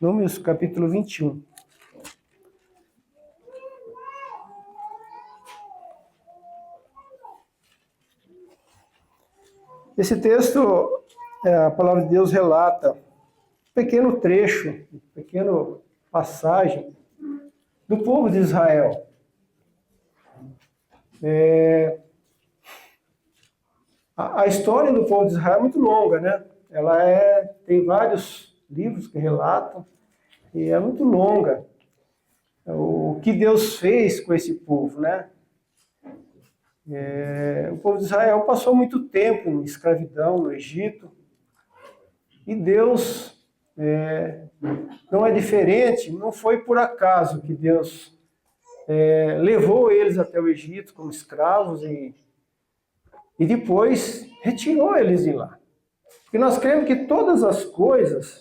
Números capítulo 21. Esse texto, a palavra de Deus relata um pequeno trecho, uma pequena passagem do povo de Israel. A história do povo de Israel é muito longa, né? Tem vários livros que relatam, e é muito longa. O que Deus fez com esse povo, né? O povo de Israel passou muito tempo em escravidão no Egito, e Deus não é diferente, não foi por acaso que Deus levou eles até o Egito como escravos e depois retirou eles de lá. Porque nós cremos que todas as coisas,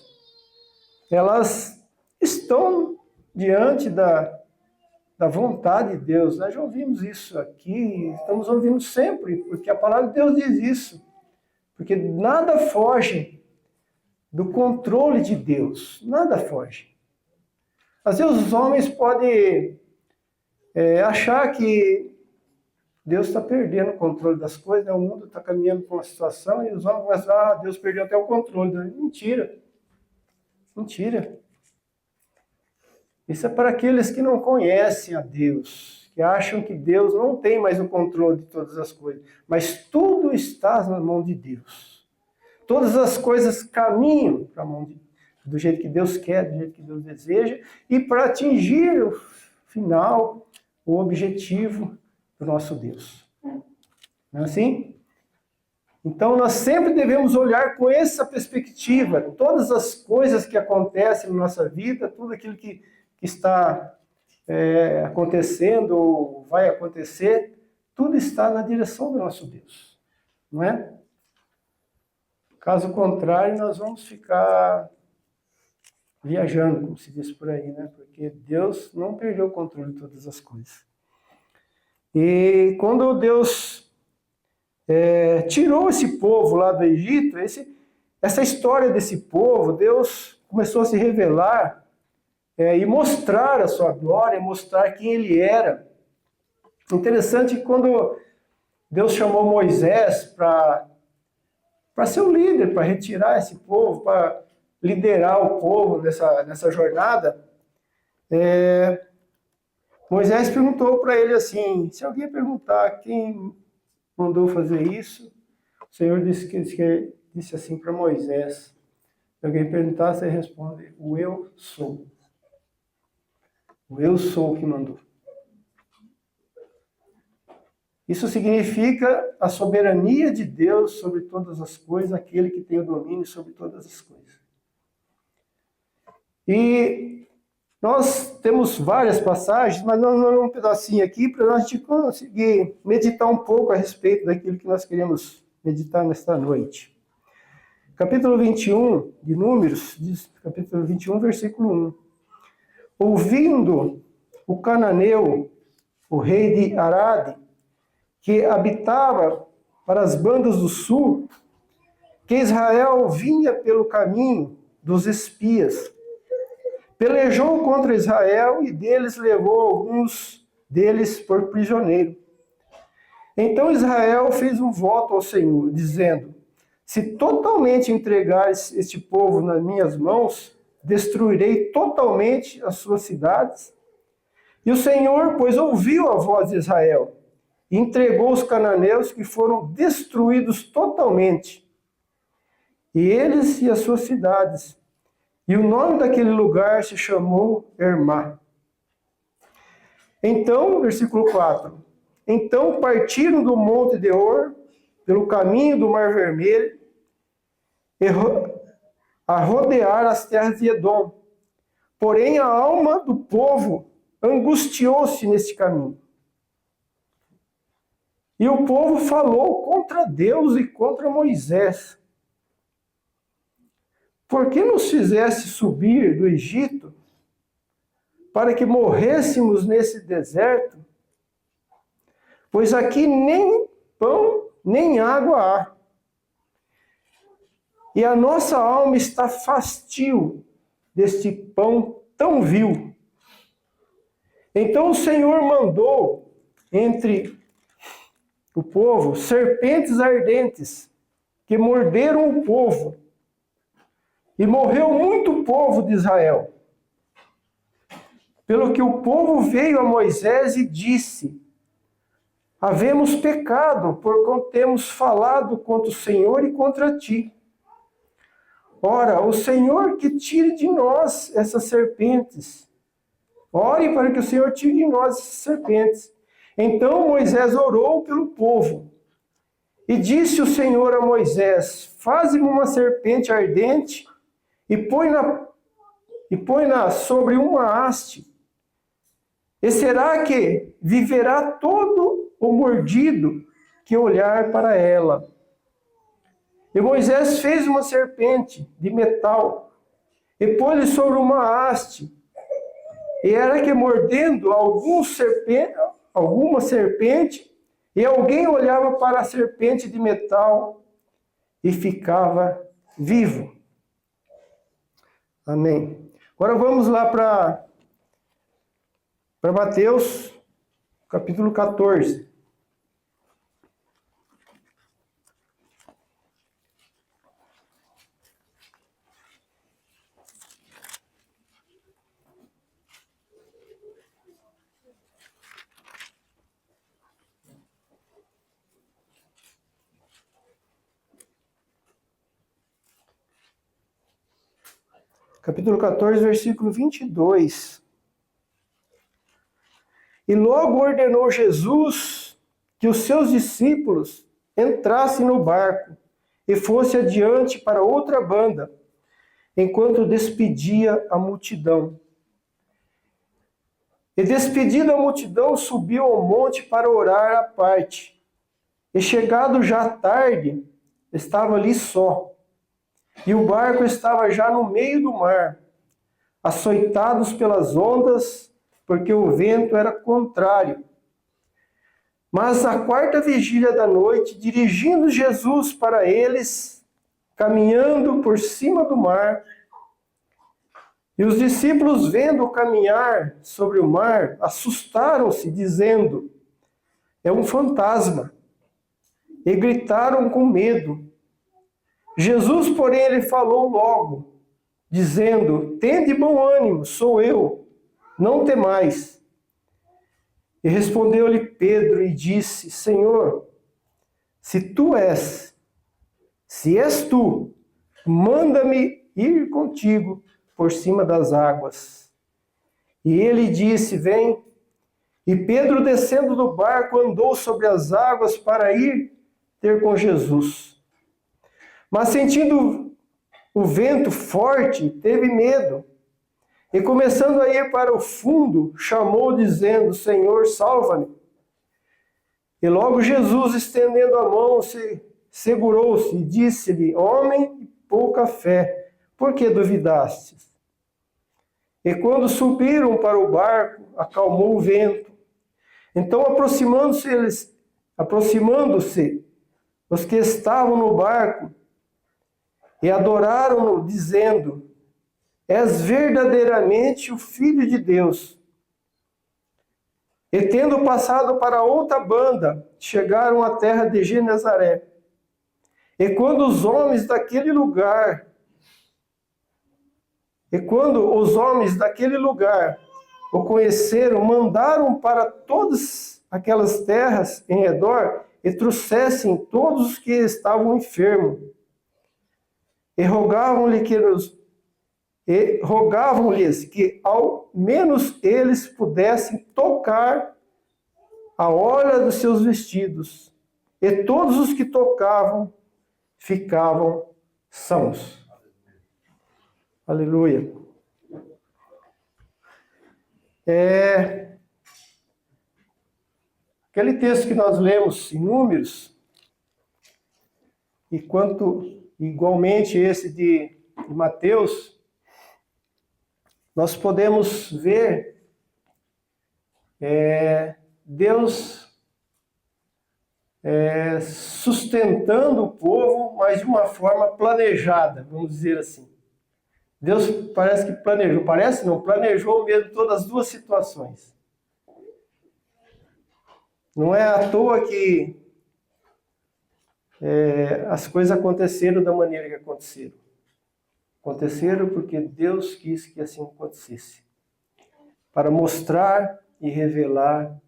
elas estão diante da vontade de Deus. Nós já ouvimos isso aqui, estamos ouvindo sempre, porque a palavra de Deus diz isso. Porque nada foge do controle de Deus, nada foge. Às vezes os homens podem achar que Deus está perdendo o controle das coisas, né? O mundo está caminhando para uma situação e os homens vão achar, Deus perdeu até o controle. Mentira. Mentira. Isso é para aqueles que não conhecem a Deus, que acham que Deus não tem mais o controle de todas as coisas. Mas tudo está na mão de Deus. Todas as coisas caminham para a mão de Deus, do jeito que Deus quer, do jeito que Deus deseja, e para atingir o final, o objetivo do nosso Deus. Não é assim? Então nós sempre devemos olhar com essa perspectiva. Todas as coisas que acontecem na nossa vida, tudo aquilo que está acontecendo ou vai acontecer, tudo está na direção do nosso Deus. Não é? Caso contrário, nós vamos ficar viajando, como se diz por aí, né? Porque Deus não perdeu o controle de todas as coisas. E quando Deus tirou esse povo lá do Egito, essa história desse povo, Deus começou a se revelar e mostrar a sua glória, mostrar quem ele era. Interessante que quando Deus chamou Moisés para ser o líder, para retirar esse povo, para liderar o povo nessa jornada, Moisés perguntou para ele assim, se alguém perguntar quem mandou fazer isso, o Senhor disse assim para Moisés, se alguém perguntar, você responde, o eu sou. O eu sou o que mandou. Isso significa a soberania de Deus sobre todas as coisas, aquele que tem o domínio sobre todas as coisas. E nós temos várias passagens, mas nós vamos um pedacinho aqui para a gente conseguir meditar um pouco a respeito daquilo que nós queremos meditar nesta noite. Capítulo 21 de Números, capítulo 21, versículo 1. Ouvindo o cananeu, o rei de Arade, que habitava para as bandas do sul, que Israel vinha pelo caminho dos espias, pelejou contra Israel e deles levou alguns deles por prisioneiro. Então Israel fez um voto ao Senhor, dizendo, se totalmente entregares este povo nas minhas mãos, destruirei totalmente as suas cidades. E o Senhor, pois, ouviu a voz de Israel, e entregou os cananeus que foram destruídos totalmente, e eles e as suas cidades. E o nome daquele lugar se chamou Hermá. Então, versículo 4. Então partiram do monte de Or, pelo caminho do Mar Vermelho, a rodear as terras de Edom. Porém, a alma do povo angustiou-se neste caminho. E o povo falou contra Deus e contra Moisés. Por que nos fizeste subir do Egito para que morrêssemos nesse deserto? Pois aqui nem pão, nem água há. E a nossa alma está fastio deste pão tão vil. Então o Senhor mandou entre o povo serpentes ardentes que morderam o povo, e morreu muito povo de Israel. Pelo que o povo veio a Moisés e disse: havemos pecado, porquanto temos falado contra o Senhor e contra ti. Ora, o Senhor que tire de nós essas serpentes. Ore para que o Senhor tire de nós essas serpentes. Então Moisés orou pelo povo. E disse o Senhor a Moisés: faze-me uma serpente ardente e põe-na sobre uma haste. E será que viverá todo o mordido que olhar para ela? E Moisés fez uma serpente de metal e pôs-lhe sobre uma haste. E era que mordendo alguma serpente, e alguém olhava para a serpente de metal e ficava vivo. Amém. Agora vamos lá para Mateus, capítulo 14. Capítulo 14, versículo 22. E logo ordenou Jesus que os seus discípulos entrassem no barco e fosse adiante para outra banda, enquanto despedia a multidão. E despedida a multidão, subiu ao monte para orar à parte. E chegado já tarde, estava ali só. E o barco estava já no meio do mar, açoitados pelas ondas, porque o vento era contrário. Mas à quarta vigília da noite, dirigindo Jesus para eles, caminhando por cima do mar, e os discípulos, vendo-o caminhar sobre o mar, assustaram-se, dizendo: é um fantasma, e gritaram com medo. Jesus, porém, ele falou logo, dizendo: tende bom ânimo, sou eu, não temais. E respondeu-lhe Pedro e disse: Senhor, se és tu, manda-me ir contigo por cima das águas. E ele disse: vem. E Pedro, descendo do barco, andou sobre as águas para ir ter com Jesus. Mas sentindo o vento forte, teve medo. E começando a ir para o fundo, chamou, dizendo: Senhor, salva-me. E logo Jesus, estendendo a mão, segurou-se e disse-lhe: homem de pouca fé, por que duvidastes? E quando subiram para o barco, acalmou o vento. Então, aproximando-se, os que estavam no barco, e adoraram-no, dizendo: és verdadeiramente o Filho de Deus. E tendo passado para outra banda, chegaram à terra de Genezaré. E quando os homens daquele lugar o conheceram, mandaram para todas aquelas terras em redor e trouxessem todos os que estavam enfermos. E rogavam-lhes que ao menos eles pudessem tocar a orla dos seus vestidos. E todos os que tocavam ficavam sãos. Aleluia. Aquele texto que nós lemos em Números, e quanto igualmente esse de Mateus, nós podemos ver Deus sustentando o povo, mas de uma forma planejada, vamos dizer assim. Deus parece que planejou, parece não, planejou mesmo todas as duas situações. Não é à toa que as coisas aconteceram da maneira que aconteceram. Aconteceram porque Deus quis que assim acontecesse. Para mostrar e revelar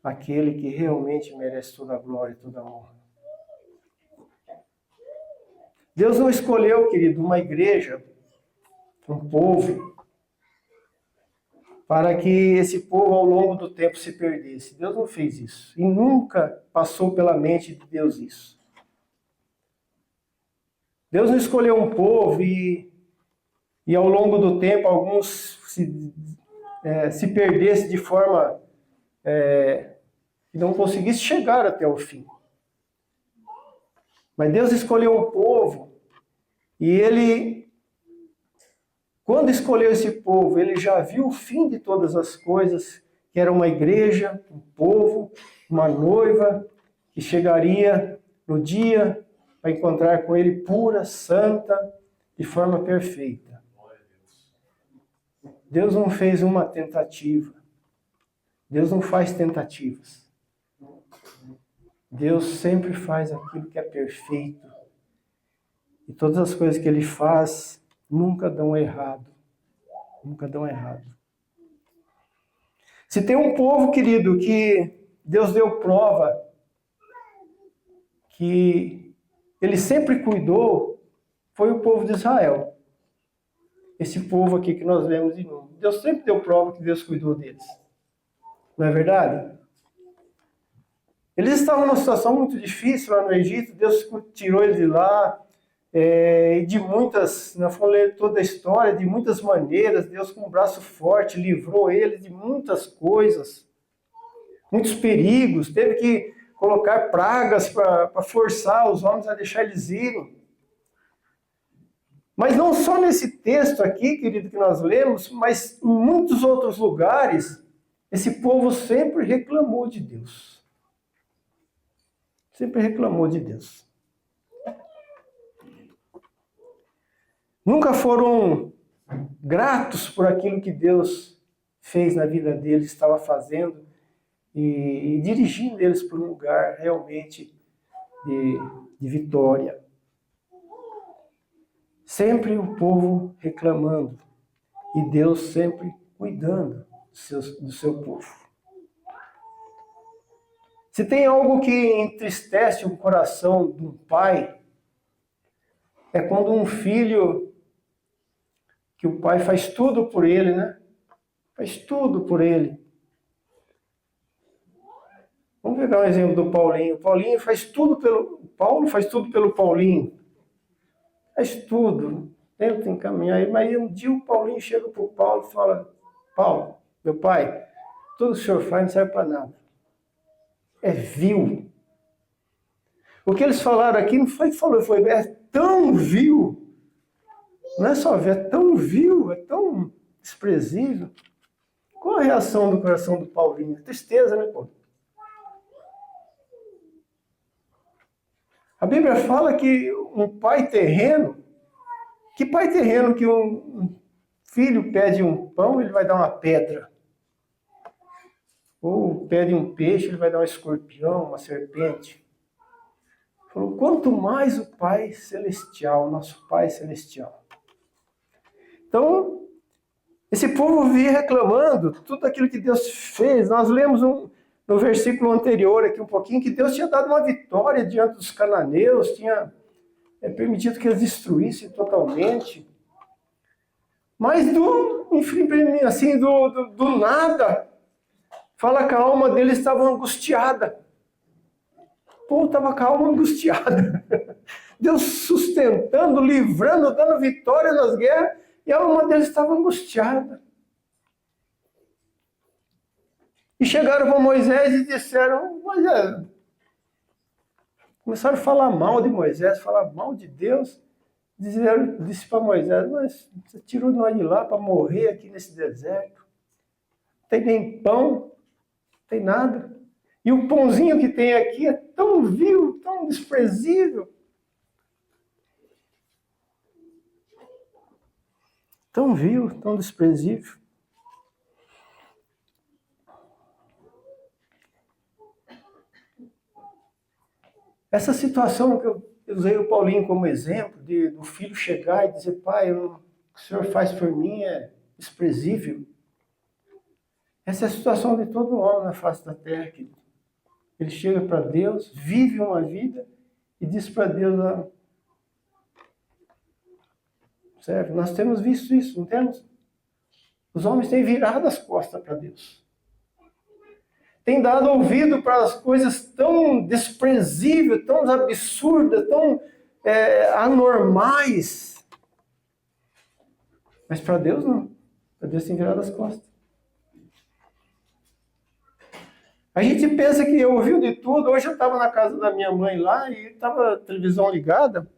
aquele que realmente merece toda a glória e toda a honra. Deus não escolheu, querido, uma igreja, um povo, para que esse povo ao longo do tempo se perdesse. Deus não fez isso. E nunca passou pela mente de Deus isso. Deus não escolheu um povo e ao longo do tempo alguns se perdessem de forma que não conseguisse chegar até o fim. Mas Deus escolheu um povo e Ele, quando escolheu esse povo, Ele já viu o fim de todas as coisas, que era uma igreja, um povo, uma noiva, que chegaria no dia para encontrar com Ele pura, santa, de forma perfeita. Deus não fez uma tentativa. Deus não faz tentativas. Deus sempre faz aquilo que é perfeito. E todas as coisas que Ele faz nunca dão errado. Nunca dão errado. Se tem um povo, querido, que Deus deu prova que Ele sempre cuidou, foi o povo de Israel. Esse povo aqui que nós vemos em número. Deus sempre deu prova que Deus cuidou deles. Não é verdade? Eles estavam numa situação muito difícil lá no Egito. Deus tirou eles de lá. E de muitas, não falei toda a história, de muitas maneiras. Deus com um braço forte livrou eles de muitas coisas. Muitos perigos. Teve que colocar pragas para forçar os homens a deixar eles irem. Mas não só nesse texto aqui, querido, que nós lemos, mas em muitos outros lugares, esse povo sempre reclamou de Deus. Sempre reclamou de Deus. Nunca foram gratos por aquilo que Deus fez na vida deles, estava fazendo e dirigindo eles para um lugar realmente de vitória. Sempre o povo reclamando e Deus sempre cuidando do seu povo. Se tem algo que entristece o coração de um pai, é quando um filho, que o pai faz tudo por ele, né? Faz tudo por ele. Vamos pegar um exemplo do Paulinho. Paulo faz tudo pelo Paulinho. Faz tudo. Tenta encaminhar ele. Mas um dia o Paulinho chega para o Paulo e fala: Paulo, meu pai, tudo que o senhor faz não serve para nada. É vil. O que eles falaram aqui não foi que falou, é tão vil. Não é só ver, é tão vil, é tão desprezível. Qual a reação do coração do Paulinho? Tristeza, né, pô? A Bíblia fala que um pai terreno, que um filho pede um pão, ele vai dar uma pedra. Ou pede um peixe, ele vai dar um escorpião, uma serpente. Falou, quanto mais o Pai Celestial, nosso Pai Celestial. Então, esse povo vinha reclamando tudo aquilo que Deus fez. Nós lemos no versículo anterior aqui um pouquinho que Deus tinha dado uma vitória diante dos cananeus, tinha permitido que eles destruíssem totalmente. Mas do nada, fala que a alma dele estava angustiada. O povo estava com a alma angustiada. Deus sustentando, livrando, dando vitória nas guerras, e a alma deles estava angustiada. E chegaram para Moisés e disseram, Moisés, começaram a falar mal de Moisés, falar mal de Deus. Disse para Moisés, mas você tirou nós de lá para morrer aqui nesse deserto. Não tem nem pão, não tem nada. E o pãozinho que tem aqui é tão vil, tão desprezível. Tão vil, tão desprezível. Essa situação que eu usei o Paulinho como exemplo, do filho chegar e dizer, pai, o que o senhor faz por mim é desprezível. Essa é a situação de todo homem na face da terra, querido. Ele chega para Deus, vive uma vida e diz para Deus, serve. Nós temos visto isso, não temos? Os homens têm virado as costas para Deus. Têm dado ouvido para as coisas tão desprezíveis, tão absurdas, tão anormais. Mas para Deus não. Para Deus tem virado as costas. A gente pensa que ouviu de tudo. Hoje eu estava na casa da minha mãe lá e estava a televisão ligada.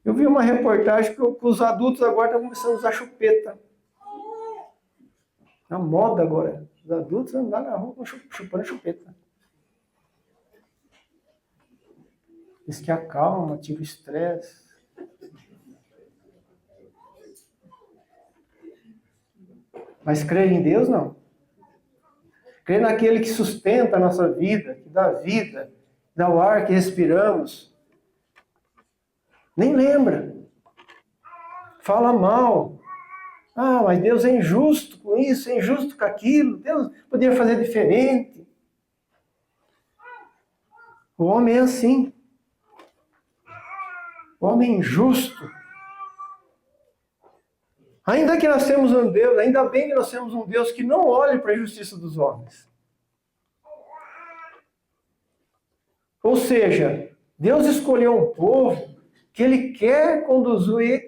Eu vi uma reportagem que os adultos agora estão começando a usar chupeta. A moda agora. Os adultos andam na rua chupando chupeta. Diz que acalma, tira o estresse. Mas crer em Deus, não. Crer naquele que sustenta a nossa vida, que dá o ar que respiramos. Nem lembra. Fala mal. Ah, mas Deus é injusto com isso, é injusto com aquilo. Deus poderia fazer diferente. O homem é assim. O homem é injusto. Ainda que nós temos um Deus, ainda bem que nós temos um Deus que não olhe para a injustiça dos homens. Ou seja, Deus escolheu um povo que Ele quer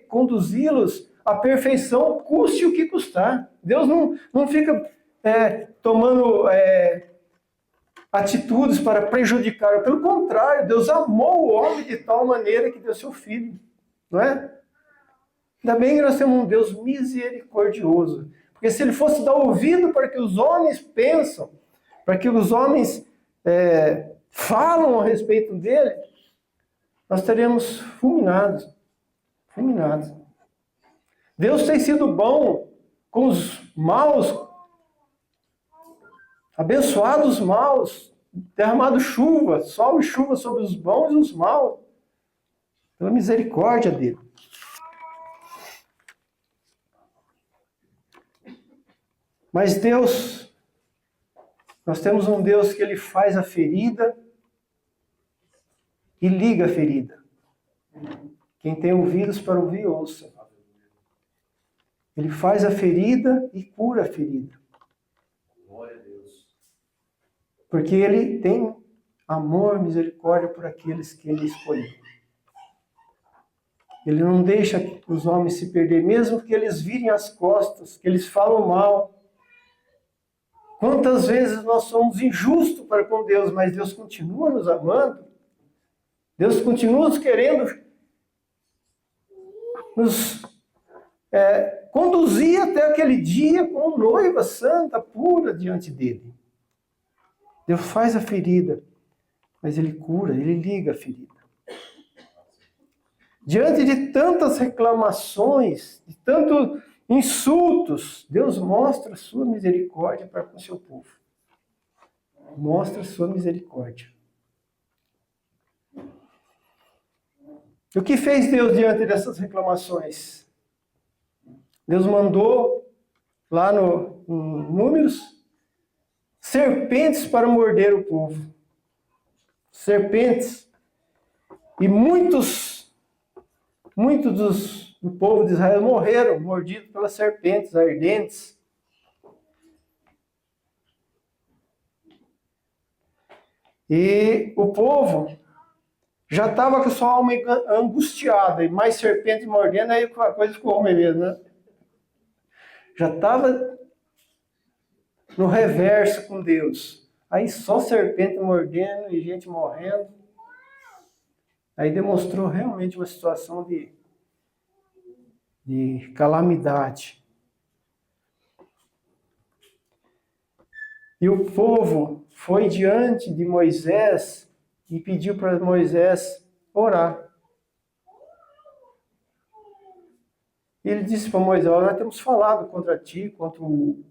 conduzi-los à perfeição, custe o que custar. Deus não fica tomando atitudes para prejudicar. Pelo contrário, Deus amou o homem de tal maneira que deu seu filho. Não é? Ainda bem que nós temos um Deus misericordioso. Porque se Ele fosse dar ouvido para que os homens pensam, para que os homens falam a respeito dele, nós teríamos fulminados. Fulminados. Deus tem sido bom com os maus, abençoado os maus, derramado chuva, sol e chuva sobre os bons e os maus, pela misericórdia dele. Mas Deus, nós temos um Deus que Ele faz a ferida e liga a ferida. Quem tem ouvidos para ouvir, ouça. Ele faz a ferida e cura a ferida. Glória a Deus. Porque Ele tem amor, misericórdia por aqueles que Ele escolheu. Ele não deixa os homens se perder, mesmo que eles virem as costas, que eles falam mal. Quantas vezes nós somos injustos para com Deus, mas Deus continua nos amando. Deus continua nos querendo nos conduzir até aquele dia com noiva santa, pura diante dele. Deus faz a ferida, mas Ele cura, Ele liga a ferida. Diante de tantas reclamações, de tantos insultos, Deus mostra a sua misericórdia para com o seu povo. Mostra a sua misericórdia. O que fez Deus diante dessas reclamações? Deus mandou, lá em Números, serpentes para morder o povo. Serpentes. E muitos do povo de Israel morreram, mordidos pelas serpentes ardentes. E o povo já estava com sua alma angustiada, e mais serpente mordendo, aí a coisa ficou ruim mesmo, né? Já estava no reverso com Deus. Aí só serpente mordendo e gente morrendo. Aí demonstrou realmente uma situação de calamidade. E o povo foi diante de Moisés e pediu para Moisés orar. E ele disse para Moisés: nós temos falado contra ti, contra o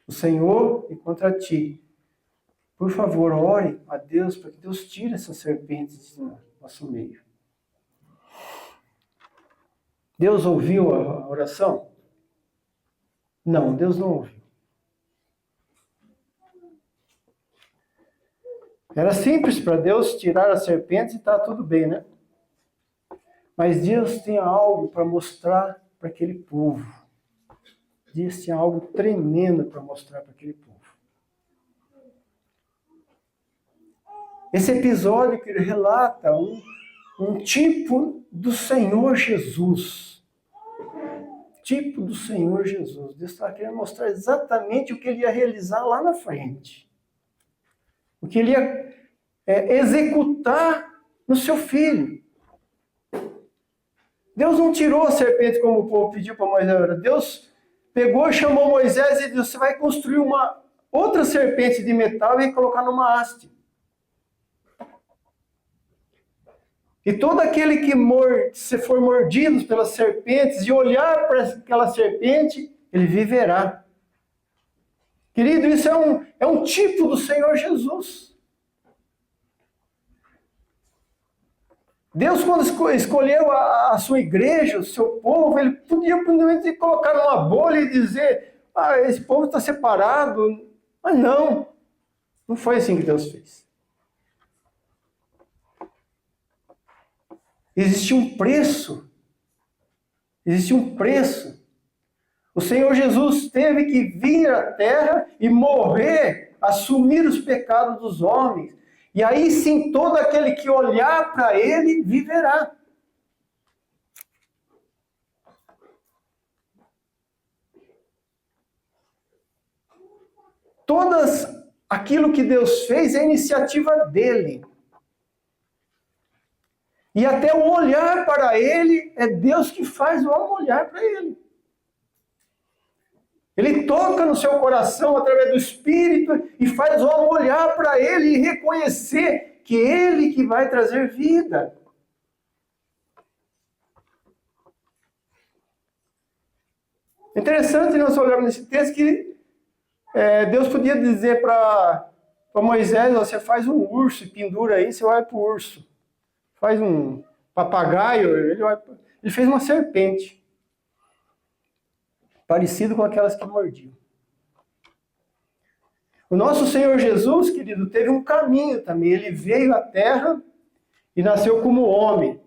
Senhor e contra ti. Por favor, ore a Deus para que Deus tire essas serpentes do nosso meio. Deus ouviu a oração? Não, Deus não ouviu. Era simples para Deus tirar as serpentes e está tudo bem, né? Mas Deus tinha algo para mostrar para aquele povo. Deus tinha algo tremendo para mostrar para aquele povo. Esse episódio que ele relata um tipo do Senhor Jesus. Tipo do Senhor Jesus. Deus estava querendo mostrar exatamente o que ele ia realizar lá na frente. O que ele ia executar no seu filho. Deus não tirou a serpente como o povo pediu para Moisés. Deus pegou, chamou Moisés e disse: você vai construir uma outra serpente de metal e colocar numa haste. E todo aquele que se for mordido pelas serpentes e olhar para aquela serpente, ele viverá. Querido, isso é um tipo do Senhor Jesus. Deus, quando escolheu a sua igreja, o seu povo, ele podia colocar numa bolha e dizer: esse povo está separado. Mas não foi assim que Deus fez. Existia um preço. Existia um preço. O Senhor Jesus teve que vir à terra e morrer, assumir os pecados dos homens. E aí sim, todo aquele que olhar para ele viverá. Aquilo que Deus fez é iniciativa dele. E até o olhar para ele, é Deus que faz o homem olhar para ele. Ele toca no seu coração através do Espírito e faz o homem olhar para ele e reconhecer que ele que vai trazer vida. Interessante nós olharmos nesse texto que Deus podia dizer para Moisés: você faz um urso e pendura aí, você vai para o urso. Faz um papagaio, ele fez uma serpente, parecido com aquelas que mordiam. O nosso Senhor Jesus, querido, teve um caminho também. Ele veio à terra e nasceu como homem.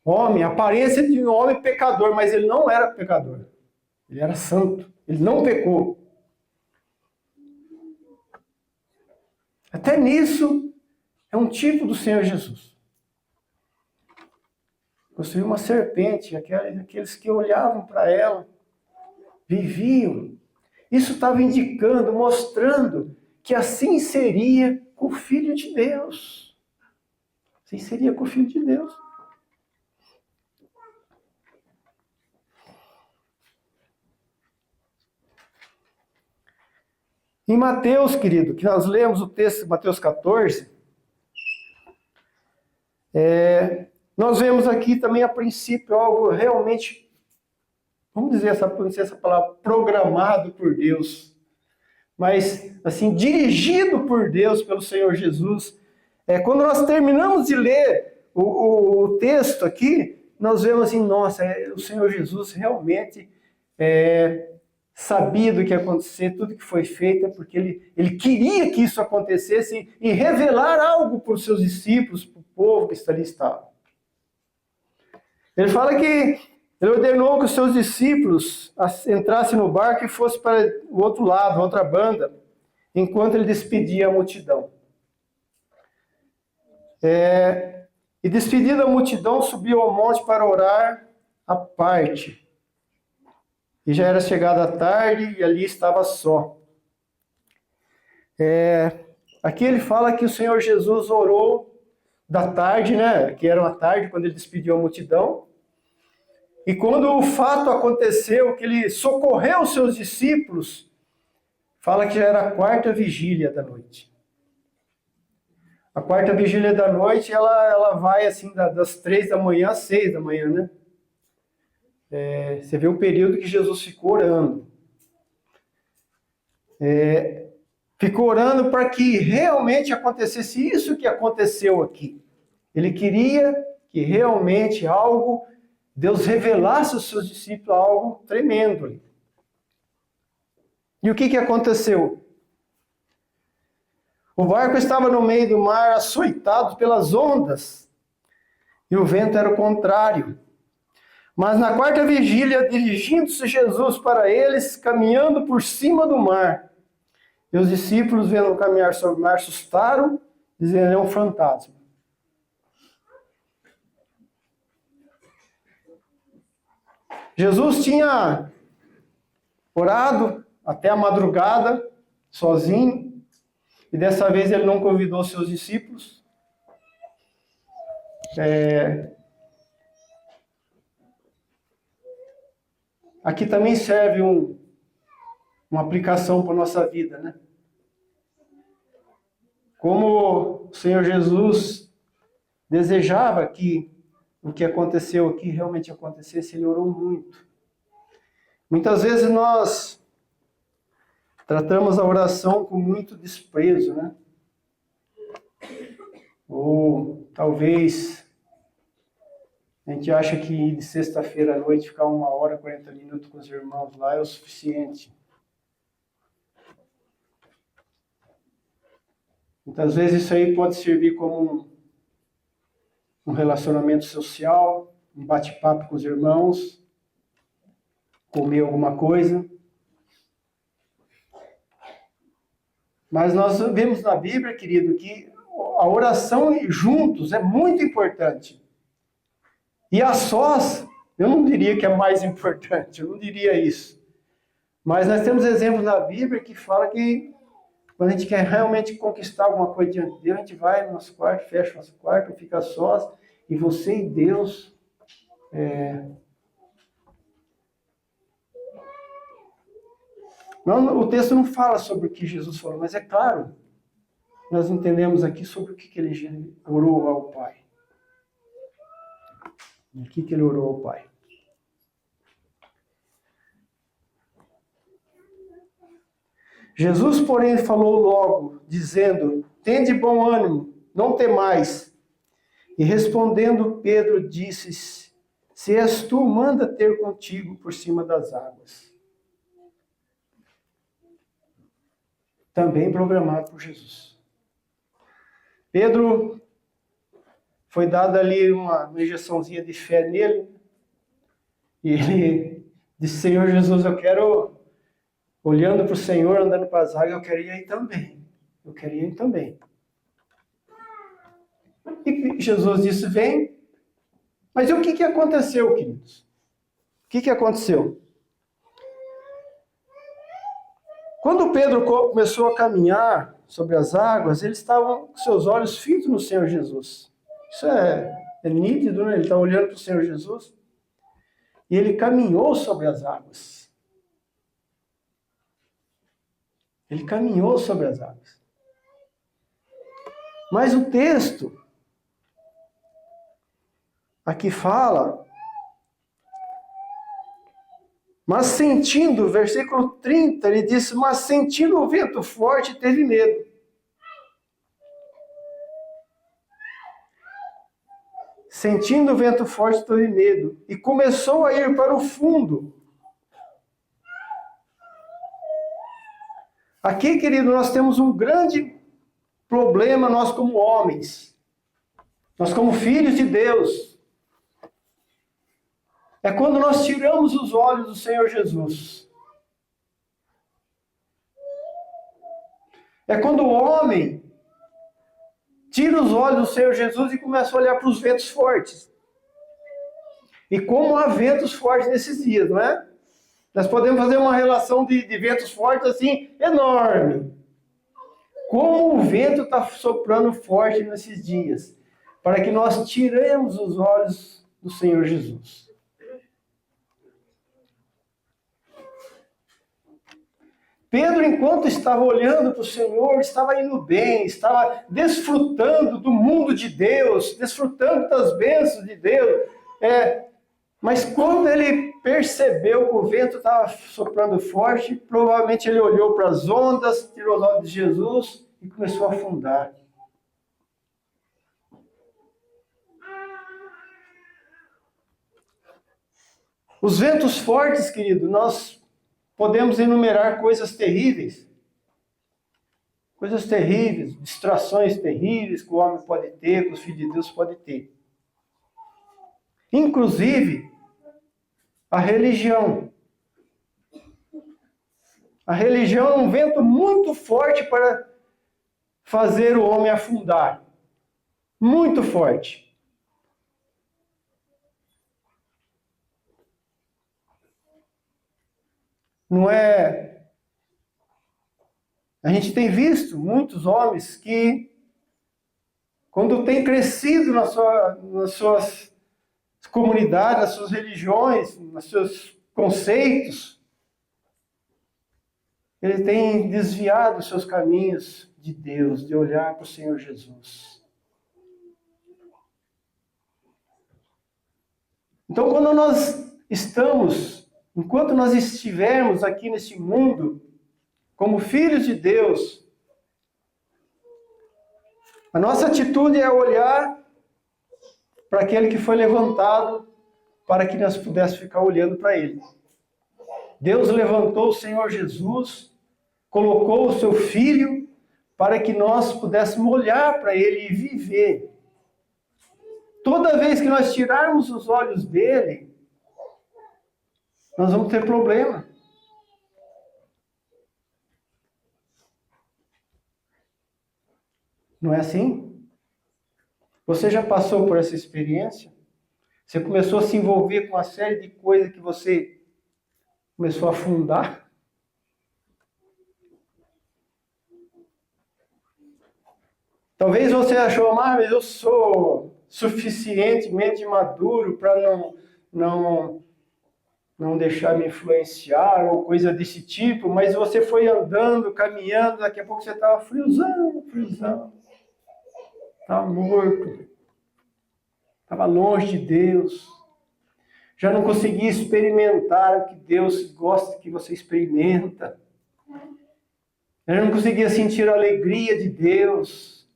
Homem, aparência de um homem pecador, mas ele não era pecador. Ele era santo, ele não pecou. Até nisso, é um tipo do Senhor Jesus. Construiu uma serpente, aqueles que olhavam para ela, viviam. Isso estava indicando, mostrando que assim seria com o Filho de Deus. Assim seria com o Filho de Deus. Em Mateus, querido, que nós lemos o texto de Mateus 14, nós vemos aqui também a princípio algo realmente, vamos dizer essa palavra, programado por Deus, mas assim, dirigido por Deus, pelo Senhor Jesus. Quando nós terminamos de ler o texto aqui, nós vemos assim: nossa, o Senhor Jesus realmente sabia do que ia acontecer, tudo que foi feito, porque ele queria que isso acontecesse e revelar algo para os seus discípulos, para o povo que ali estava. Ele fala que ele ordenou que os seus discípulos entrassem no barco e fossem para o outro lado, outra banda, enquanto ele despedia a multidão. E despedida a multidão, subiu ao monte para orar à parte. E já era chegada a tarde e ali estava só. Aqui ele fala que o Senhor Jesus orou da tarde, né? Que era uma tarde quando ele despediu a multidão. E quando o fato aconteceu, que ele socorreu os seus discípulos, fala que já era a quarta vigília da noite. A quarta vigília da noite, ela vai assim das 3 da manhã às 6 da manhã, né? Você vê o período que Jesus ficou orando. Ficou orando para que realmente acontecesse isso que aconteceu aqui. Ele queria que realmente Deus revelasse aos seus discípulos algo tremendo. E o que aconteceu? O barco estava no meio do mar, açoitado pelas ondas, e o vento era o contrário. Mas na quarta vigília, dirigindo-se Jesus para eles, caminhando por cima do mar, e os discípulos, vendo caminhar sobre o mar, assustaram, dizendo: é um fantasma. Jesus tinha orado até a madrugada, sozinho, e dessa vez ele não convidou seus discípulos. Aqui também serve uma aplicação para a nossa vida, né? Como o Senhor Jesus desejava que o que aconteceu aqui realmente acontecesse, ele orou muito. Muitas vezes nós tratamos a oração com muito desprezo, né? Ou talvez a gente acha que de sexta-feira à noite ficar 1h, 40 minutos com os irmãos lá é o suficiente. Muitas vezes isso aí pode servir como um relacionamento social, um bate-papo com os irmãos, comer alguma coisa. Mas nós vemos na Bíblia, querido, que a oração juntos é muito importante. E a sós, eu não diria que é mais importante, eu não diria isso. Mas nós temos exemplos na Bíblia que fala que quando a gente quer realmente conquistar alguma coisa diante de Deus, a gente vai no nosso quarto, fecha o nosso quarto, fica sós, e você e Deus. Não, o texto não fala sobre o que Jesus falou, mas é claro, nós entendemos aqui sobre o que ele orou ao Pai. O que ele orou ao Pai. Jesus, porém, falou logo, dizendo: tende bom ânimo, não temais. E respondendo, Pedro disse: se és tu, manda ter contigo por cima das águas. Também programado por Jesus. Pedro foi dada ali uma injeçãozinha de fé nele. E ele disse: Senhor Jesus, eu quero... Olhando para o Senhor, andando para as águas, eu queria ir também. Eu queria ir também. E Jesus disse: vem. Mas e o que aconteceu, queridos? O que aconteceu? Quando Pedro começou a caminhar sobre as águas, eles estavam com seus olhos fitos no Senhor Jesus. Isso é nítido, né? Ele está olhando para o Senhor Jesus. E ele caminhou sobre as águas. Ele caminhou sobre as águas. Mas o texto aqui fala, mas sentindo, versículo 30, ele disse: mas sentindo o vento forte, teve medo. Sentindo o vento forte, teve medo. E começou a ir para o fundo. Aqui, querido, nós temos um grande problema, nós como homens. Nós como filhos de Deus. É quando nós tiramos os olhos do Senhor Jesus. É quando o homem tira os olhos do Senhor Jesus e começa a olhar para os ventos fortes. E como há ventos fortes nesses dias, não é? Nós podemos fazer uma relação de ventos fortes assim, enorme. Como o vento está soprando forte nesses dias. Para que nós tiremos os olhos do Senhor Jesus. Pedro, enquanto estava olhando para o Senhor, estava indo bem, estava desfrutando do mundo de Deus, desfrutando das bênçãos de Deus. Mas quando ele percebeu que o vento estava soprando forte, provavelmente ele olhou para as ondas, tirou os olhos de Jesus e começou a afundar. Os ventos fortes, querido, nós podemos enumerar coisas terríveis. Coisas terríveis, distrações terríveis que o homem pode ter, que os filhos de Deus podem ter. Inclusive, a religião. A religião é um vento muito forte para fazer o homem afundar. Muito forte. Não é? A gente tem visto muitos homens que, quando têm crescido nas suas comunidades, nas suas religiões, nos seus conceitos, ele tem desviado os seus caminhos de Deus, de olhar para o Senhor Jesus. Então, quando nós estamos, enquanto nós estivermos aqui nesse mundo, como filhos de Deus, a nossa atitude é olhar para aquele que foi levantado para que nós pudéssemos ficar olhando para ele. Deus levantou o Senhor Jesus, colocou o seu Filho para que nós pudéssemos olhar para ele e viver. Toda vez que nós tirarmos os olhos dele, nós vamos ter problema. Não é assim? Você já passou por essa experiência? Você começou a se envolver com uma série de coisas que você começou a afundar? Talvez você achou, mas eu sou suficientemente maduro para não deixar me influenciar ou coisa desse tipo, mas você foi andando, caminhando, daqui a pouco você estava friozão. Estava morto. Estava longe de Deus. Já não conseguia experimentar o que Deus gosta que você experimenta. Já não conseguia sentir a alegria de Deus.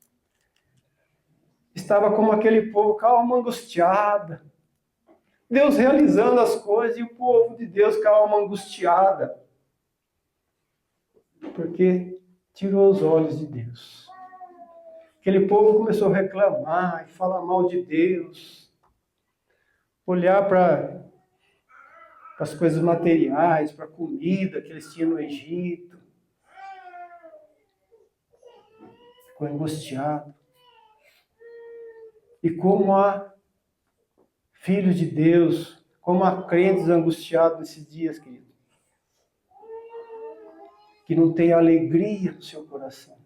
Estava como aquele povo com a alma angustiada. Deus realizando as coisas e o povo de Deus com a alma angustiada. Porque tirou os olhos de Deus. Aquele povo começou a reclamar e falar mal de Deus. Olhar para as coisas materiais, para a comida que eles tinham no Egito. Ficou angustiado. E como há filhos de Deus, como há crentes angustiados nesses dias, querido. Que não tem alegria no seu coração.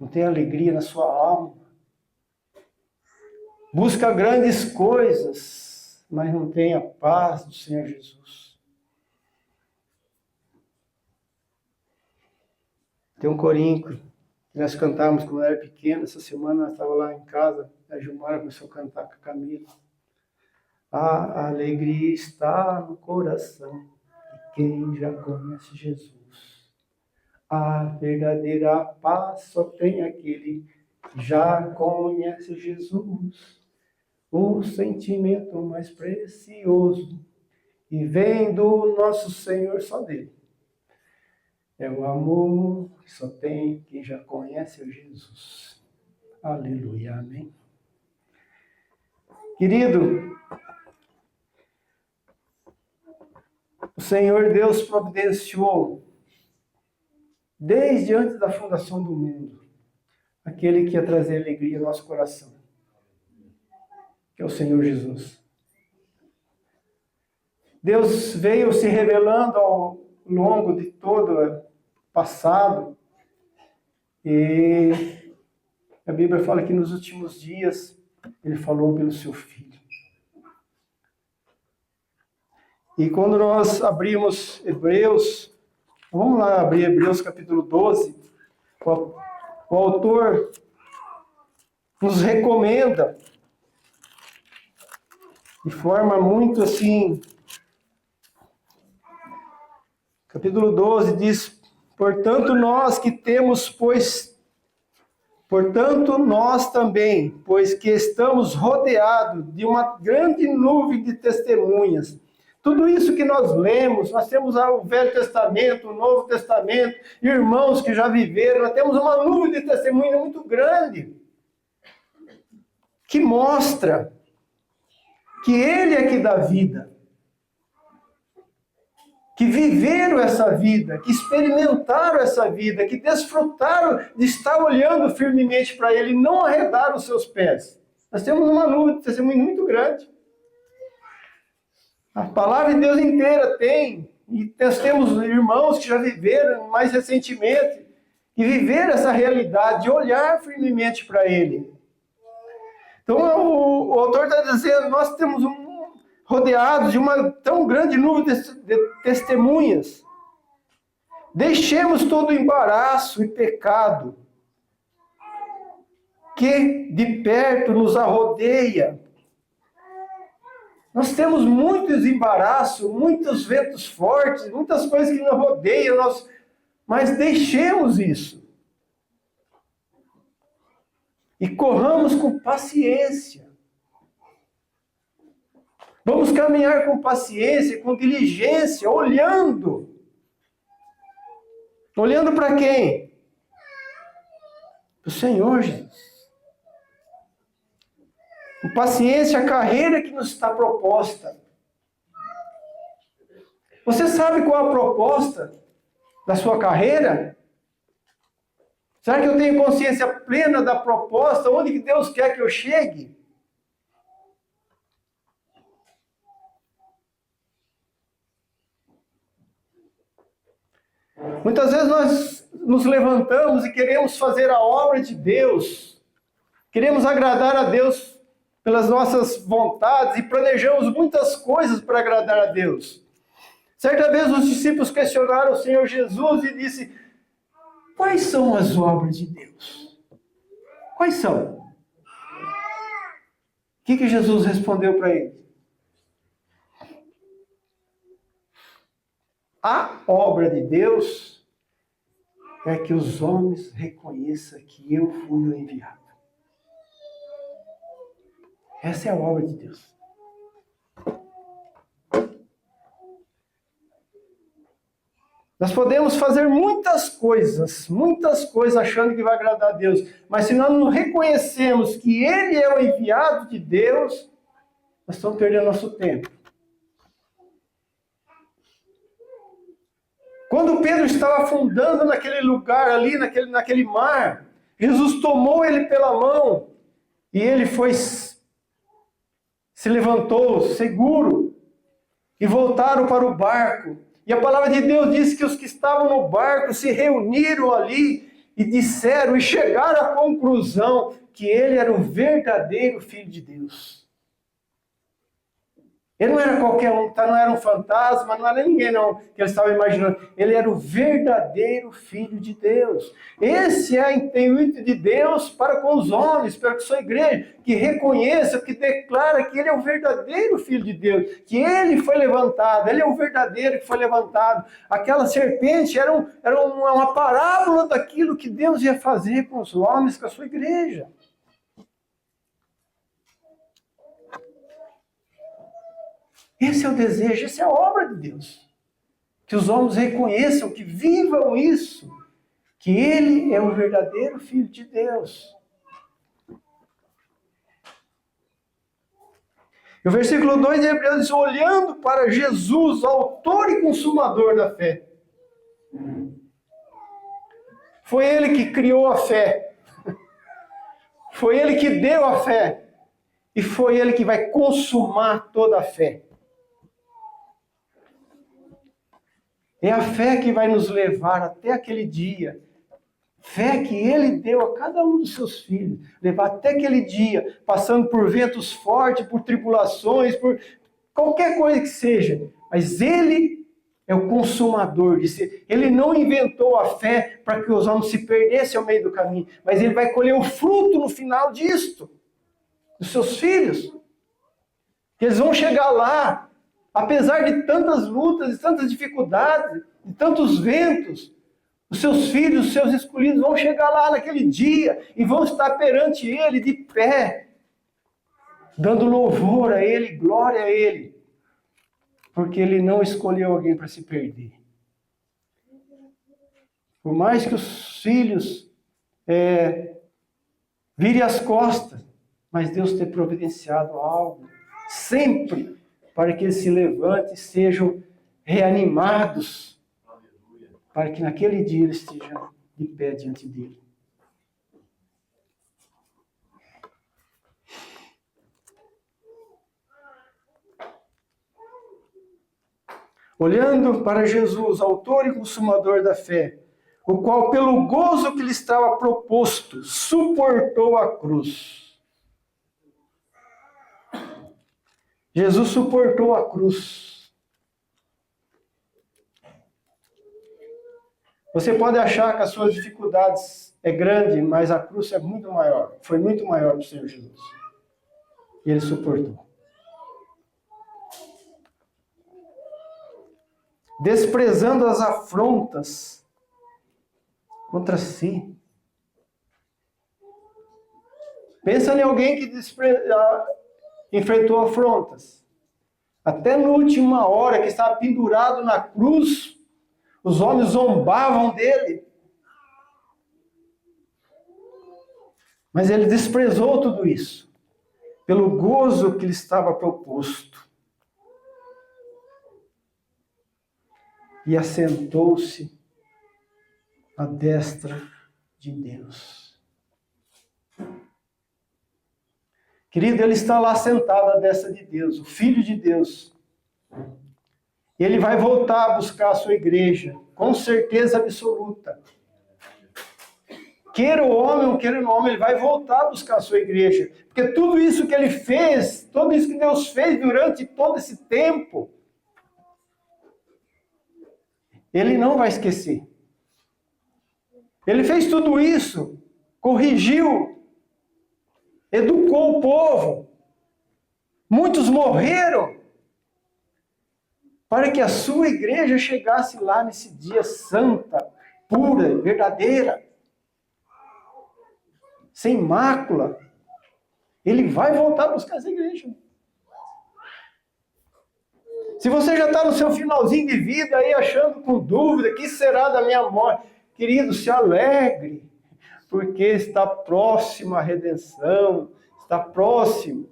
Não tem alegria na sua alma. Busca grandes coisas, mas não tem a paz do Senhor Jesus. Tem um corinho que nós cantávamos quando eu era pequeno. Essa semana nós estávamos lá em casa. A Gilmara começou a cantar com a Camila. A alegria está no coração de quem já conhece Jesus. A verdadeira paz só tem aquele que já conhece Jesus. O sentimento mais precioso e vem do nosso Senhor, só dele. É o amor que só tem quem já conhece o Jesus. Aleluia, amém. Querido, o Senhor Deus providenciou, desde antes da fundação do mundo, aquele que ia trazer alegria ao nosso coração, que é o Senhor Jesus. Deus veio se revelando ao longo de todo o passado, e a Bíblia fala que nos últimos dias Ele falou pelo seu Filho. E quando nós abrimos Hebreus, Vamos lá abrir Hebreus capítulo 12. O autor nos recomenda de forma muito assim. Capítulo 12 diz: portanto nós também, pois que estamos rodeados de uma grande nuvem de testemunhas. Tudo isso que nós lemos, nós temos o Velho Testamento, o Novo Testamento, irmãos que já viveram, nós temos uma nuvem de testemunhas muito grande, que mostra que Ele é que dá vida, que viveram essa vida, que experimentaram essa vida, que desfrutaram de estar olhando firmemente para Ele e não arredaram os seus pés. Nós temos uma nuvem de testemunho muito grande. A palavra de Deus inteira tem, e nós temos irmãos que já viveram mais recentemente, e viveram essa realidade, de olhar firmemente para Ele. Então o autor está dizendo, nós temos rodeados de uma tão grande nuvem de testemunhas. Deixemos todo o embaraço e pecado que de perto nos arrodeia. Nós temos muitos embaraços, muitos ventos fortes, muitas coisas que nos rodeiam, mas deixemos isso. E corramos com paciência. Vamos caminhar com paciência, com diligência, olhando. Olhando para quem? Para o Senhor Jesus. Com paciência a carreira que nos está proposta. Você sabe qual é a proposta da sua carreira? Será que eu tenho consciência plena da proposta? Onde que Deus quer que eu chegue? Muitas vezes nós nos levantamos e queremos fazer a obra de Deus. Queremos agradar a Deus pelas nossas vontades e planejamos muitas coisas para agradar a Deus. Certa vez os discípulos questionaram o Senhor Jesus e disse: quais são as obras de Deus? Quais são? O que Jesus respondeu para eles? A obra de Deus é que os homens reconheçam que eu fui o enviado. Essa é a obra de Deus. Nós podemos fazer muitas coisas achando que vai agradar a Deus, mas se nós não reconhecemos que Ele é o enviado de Deus, nós estamos perdendo nosso tempo. Quando Pedro estava afundando naquele lugar ali, naquele mar, Jesus tomou ele pela mão e ele se levantou seguro e voltaram para o barco. E a palavra de Deus diz que os que estavam no barco se reuniram ali e disseram e chegaram à conclusão que ele era o verdadeiro Filho de Deus. Ele não era qualquer um, não era um fantasma, não era ninguém não, que ele estava imaginando. Ele era o verdadeiro Filho de Deus. Esse é o intuito de Deus para com os homens, para com a sua igreja, que reconheça, que declara que Ele é o verdadeiro Filho de Deus, que Ele foi levantado, Ele é o verdadeiro que foi levantado. Aquela serpente era uma parábola daquilo que Deus ia fazer com os homens, com a sua igreja. Esse é o desejo, essa é a obra de Deus. Que os homens reconheçam, que vivam isso, que Ele é o verdadeiro Filho de Deus. E o versículo 2 de Hebreus diz: olhando para Jesus, autor e consumador da fé. Foi Ele que criou a fé. Foi Ele que deu a fé. E foi Ele que vai consumar toda a fé. É a fé que vai nos levar até aquele dia. Fé que Ele deu a cada um dos seus filhos. Levar até aquele dia, passando por ventos fortes, por tribulações, por qualquer coisa que seja. Mas Ele é o consumador. Ele não inventou a fé para que os homens se perdessem ao meio do caminho, mas ele vai colher o fruto no final disto, dos seus filhos. Eles vão chegar lá, apesar de tantas lutas, de tantas dificuldades, de tantos ventos, os seus filhos, os seus escolhidos vão chegar lá naquele dia e vão estar perante ele de pé, dando louvor a ele, glória a ele, porque ele não escolheu alguém para se perder. Por mais que os filhos virem as costas, mas Deus tem providenciado algo, sempre, para que eles se levantem e sejam reanimados, para que naquele dia eles estejam de pé diante dele. Olhando para Jesus, autor e consumador da fé, o qual, pelo gozo que lhe estava proposto, suportou a cruz. Jesus suportou a cruz. Você pode achar que as suas dificuldades é grande, mas a cruz é muito maior. Foi muito maior para o Senhor Jesus. E ele suportou. Desprezando as afrontas contra si. Pensa em alguém que enfrentou afrontas. Até na última hora que estava pendurado na cruz, os homens zombavam dele. Mas ele desprezou tudo isso, pelo gozo que lhe estava proposto. E assentou-se à destra de Deus. Querido, ele está lá sentado à destra de Deus, o Filho de Deus. Ele vai voltar a buscar a sua igreja, com certeza absoluta. Queira o homem ou queira o não homem, ele vai voltar a buscar a sua igreja. Porque tudo isso que ele fez, tudo isso que Deus fez durante todo esse tempo, ele não vai esquecer. Ele fez tudo isso, corrigiu, educou o povo. Muitos morreram para que a sua igreja chegasse lá nesse dia santa, pura, verdadeira, sem mácula. Ele vai voltar a buscar essa igreja. Se você já está no seu finalzinho de vida aí achando com dúvida, que será da minha morte? Querido, se alegre, porque está próxima a redenção, está próximo.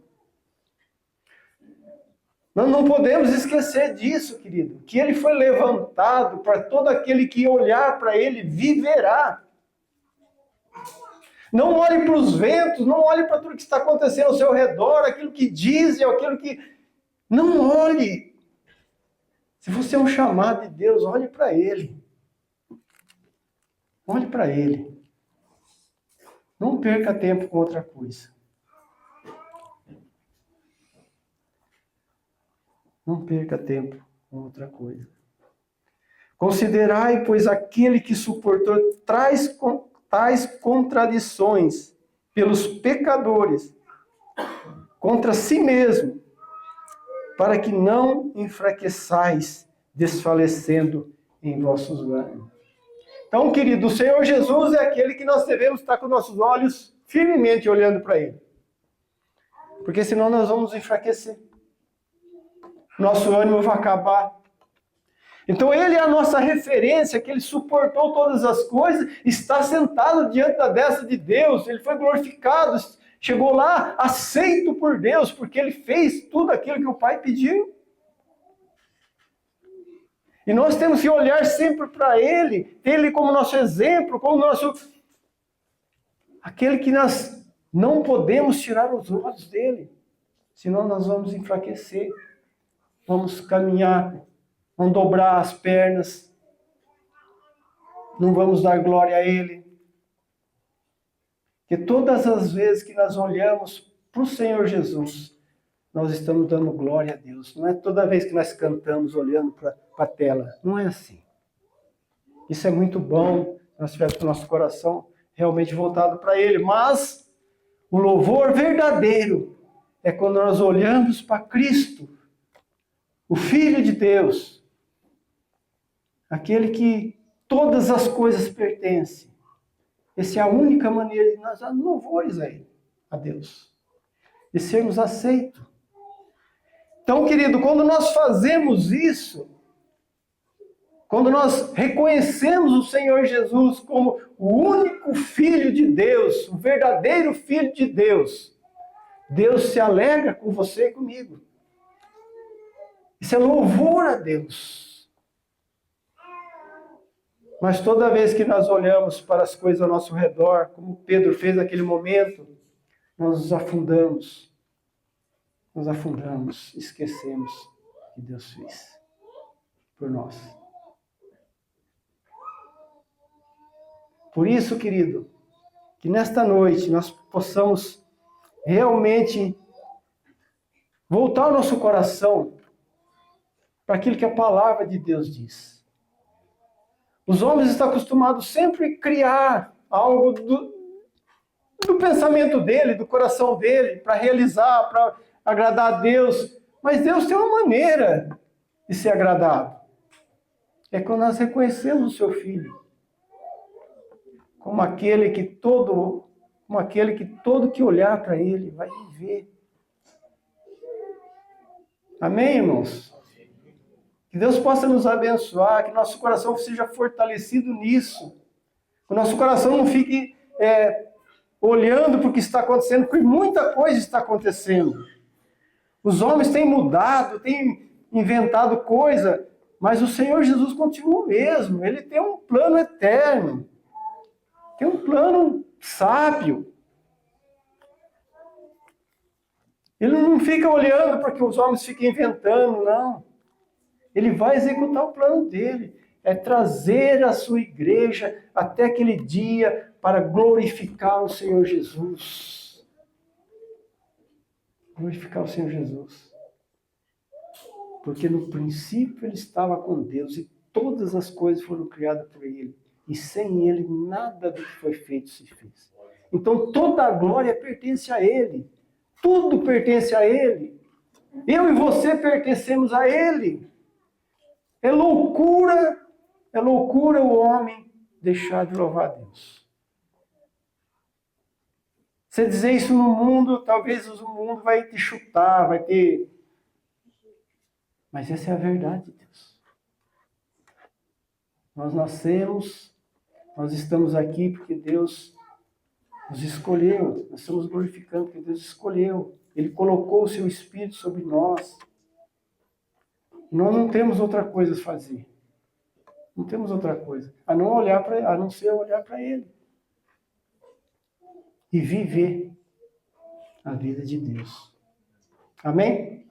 Nós não podemos esquecer disso, querido, que ele foi levantado para todo aquele que olhar para ele viverá. Não olhe para os ventos, não olhe para tudo que está acontecendo ao seu redor, aquilo que dizem, aquilo que... Não olhe. Se você é um chamado de Deus, olhe para ele. Olhe para ele. Não perca tempo com outra coisa. Não perca tempo com outra coisa. Considerai, pois, aquele que suportou tais contradições pelos pecadores contra si mesmo, para que não enfraqueçais, desfalecendo em vossos ânimos. Então, querido, o Senhor Jesus é aquele que nós devemos estar com nossos olhos firmemente olhando para ele. Porque senão nós vamos enfraquecer. Nosso ânimo vai acabar. Então ele é a nossa referência, que ele suportou todas as coisas, está sentado diante da destra de Deus, ele foi glorificado, chegou lá aceito por Deus, porque ele fez tudo aquilo que o Pai pediu. E nós temos que olhar sempre para ele, ter ele como nosso exemplo, como nosso... aquele que nós não podemos tirar os olhos dele, senão nós vamos enfraquecer, vamos caminhar, vamos dobrar as pernas, não vamos dar glória a ele. Porque todas as vezes que nós olhamos para o Senhor Jesus, nós estamos dando glória a Deus. Não é toda vez que nós cantamos olhando para a tela. Não é assim. Isso é muito bom, nós tivermos o nosso coração realmente voltado para Ele. Mas o louvor verdadeiro é quando nós olhamos para Cristo, o Filho de Deus, aquele que todas as coisas pertencem. Essa é a única maneira de nós darmos louvores a Ele, a Deus, e sermos aceitos. Então, querido, quando nós fazemos isso, quando nós reconhecemos o Senhor Jesus como o único Filho de Deus, o verdadeiro Filho de Deus, Deus se alegra com você e comigo. Isso é louvor a Deus. Mas toda vez que nós olhamos para as coisas ao nosso redor, como Pedro fez naquele momento, nós nos afundamos. Nos afundamos, esquecemos que Deus fez por nós. Por isso, querido, que nesta noite nós possamos realmente voltar o nosso coração para aquilo que a palavra de Deus diz. Os homens estão acostumados sempre a criar algo do pensamento dele, do coração dele, para realizar, para agradar a Deus. Mas Deus tem uma maneira de ser agradado. É quando nós reconhecemos o seu Filho como aquele que todo que olhar para ele vai viver. Amém, irmãos? Que Deus possa nos abençoar, que nosso coração seja fortalecido nisso. Que o nosso coração não fique olhando para o que está acontecendo, porque muita coisa está acontecendo. Os homens têm mudado, têm inventado coisa, mas o Senhor Jesus continua o mesmo. Ele tem um plano eterno. Tem um plano sábio. Ele não fica olhando para que os homens fiquem inventando, não. Ele vai executar o plano dele. É trazer a sua igreja até aquele dia para glorificar o Senhor Jesus. Glorificar o Senhor Jesus. Porque no princípio ele estava com Deus e todas as coisas foram criadas por ele. E sem ele nada do que foi feito se fez. Então toda a glória pertence a ele. Tudo pertence a ele. Eu e você pertencemos a ele. É loucura o homem deixar de louvar a Deus. Você dizer isso no mundo, talvez o mundo vai te chutar, vai ter... Mas essa é a verdade de Deus. Nós nascemos, nós estamos aqui porque Deus nos escolheu. Nós estamos glorificando porque Deus escolheu. Ele colocou o seu Espírito sobre nós. Nós não temos outra coisa a fazer. Não temos outra coisa. A não ser olhar para Ele. E viver a vida de Deus. Amém?